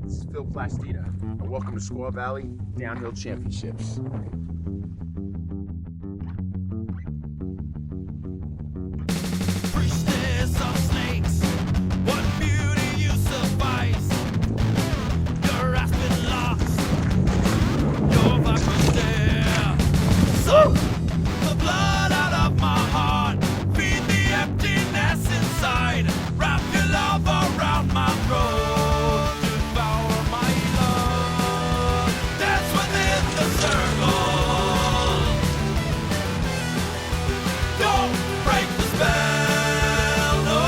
This is Phil Plastida, and welcome to Squaw Valley Downhill Championships. Priestess of snakes, what beauty you suffice. Your aspen locks, your vibrant stare. Suck the blood out of my heart, feed the emptiness inside. Wrap your love around my throat, devour my love. Dance within the circle. Don't break the spell, no.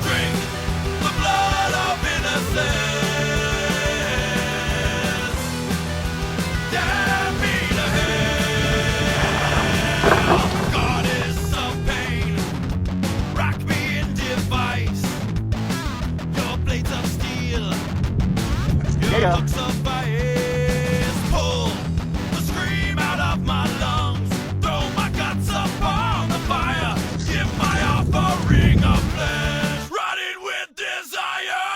Drink the blood of innocence. Damn me to hell. Goddess of pain, rack me in device. Your blades of steel, your looks of vice. Pull the scream out of my lungs. Throw my guts upon the fire. Give my offering of flesh. Running with desire.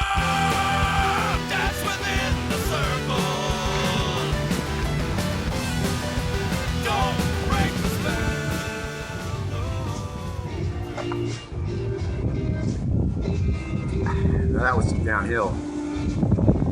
Dance within the circle. Don't break the spell. Now that was some downhill.